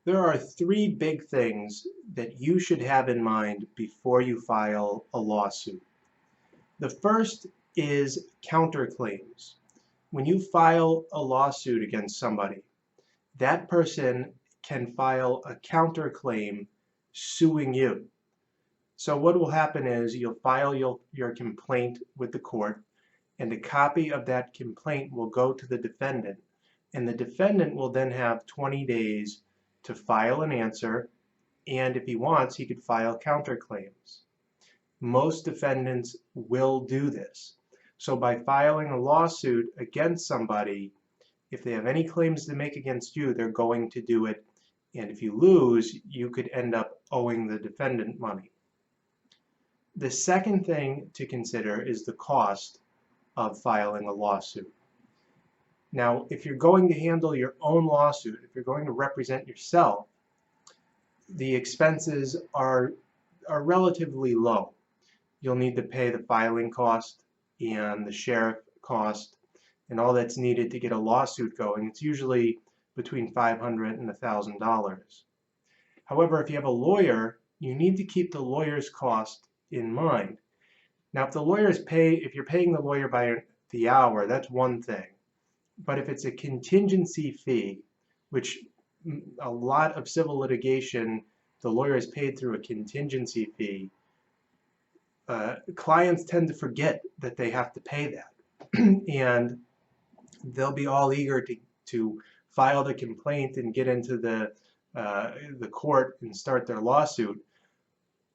There are three big things that you should have in mind before you file a lawsuit. The first is counterclaims. When you file a lawsuit against somebody, that person can file a counterclaim suing you. So what will happen is you'll file your complaint with the court, and a copy of that complaint will go to the defendant, and the defendant will then have 20 days to file an answer, and if he wants, he could file counterclaims. Most defendants will do this. So by filing a lawsuit against somebody, if they have any claims to make against you, they're going to do it, and if you lose, you could end up owing the defendant money. The second thing to consider is the cost of filing a lawsuit. Now, if you're going to handle your own lawsuit, if you're going to represent yourself, the expenses are relatively low. You'll need to pay the filing cost and the sheriff cost and all that's needed to get a lawsuit going. It's usually between $500 and $1,000. However, if you have a lawyer, you need to keep the lawyer's cost in mind. Now, if you're paying the lawyer by the hour, that's one thing. But if it's a contingency fee, which a lot of civil litigation, the lawyer is paid through a contingency fee, clients tend to forget that they have to pay that. And they'll be all eager to file the complaint and get into the court and start their lawsuit.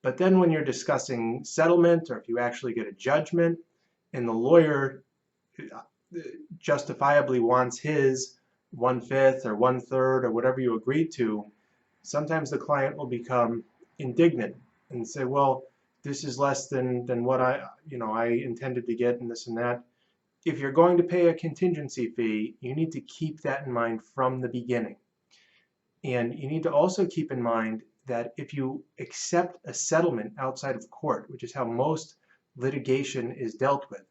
But then when you're discussing settlement, or if you actually get a judgment, and the lawyer justifiably wants his 1/5 or 1/3 or whatever you agreed to, sometimes the client will become indignant and say, well, this is less than what I intended to get, and this and that. If you're going to pay a contingency fee, you need to keep that in mind from the beginning. And you need to also keep in mind that if you accept a settlement outside of court, which is how most litigation is dealt with,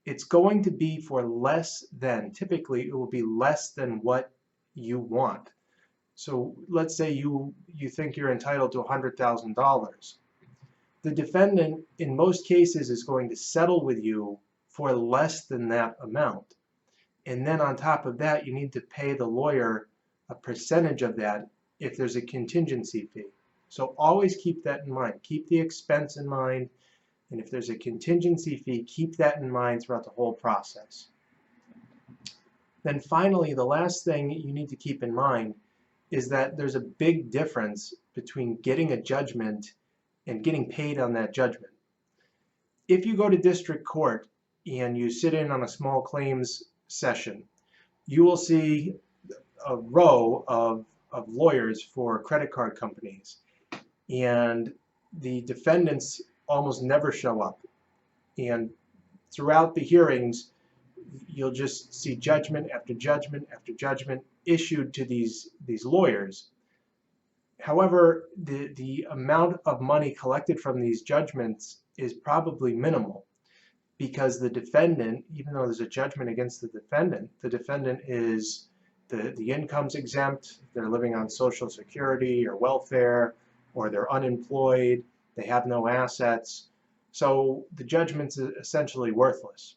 it's going to be for less than, typically it will be less than what you want. So let's say you think you're entitled to $100,000. The defendant in most cases is going to settle with you for less than that amount. And then on top of that, you need to pay the lawyer a percentage of that if there's a contingency fee. So always keep that in mind. Keep the expense in mind, and if there's a contingency fee, keep that in mind throughout the whole process. Then finally, the last thing you need to keep in mind is that there's a big difference between getting a judgment and getting paid on that judgment. If you go to district court and you sit in on a small claims session, you will see a row of lawyers for credit card companies, and the defendants almost never show up. And throughout the hearings, you'll just see judgment after judgment after judgment issued to these lawyers. However, the amount of money collected from these judgments is probably minimal, because the defendant, even though there's a judgment against the defendant is the income's exempt, they're living on Social Security or welfare, or they're unemployed, they have no assets, so the judgment's essentially worthless.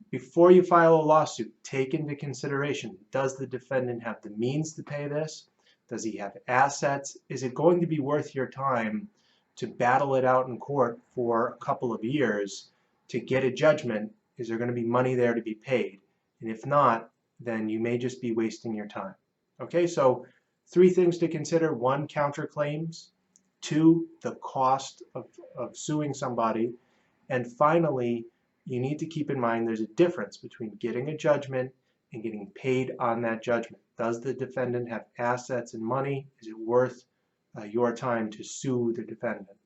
Before you file a lawsuit, take into consideration, does the defendant have the means to pay this? Does he have assets? Is it going to be worth your time to battle it out in court for a couple of years to get a judgment? Is there going to be money there to be paid? And if not, then you may just be wasting your time. Okay, so 3 things to consider. 1, counterclaims. 2, the cost of suing somebody. And finally, you need to keep in mind there's a difference between getting a judgment and getting paid on that judgment. Does the defendant have assets and money? Is it worth your time to sue the defendant?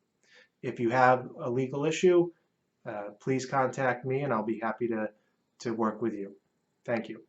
If you have a legal issue, please contact me and I'll be happy to work with you. Thank you.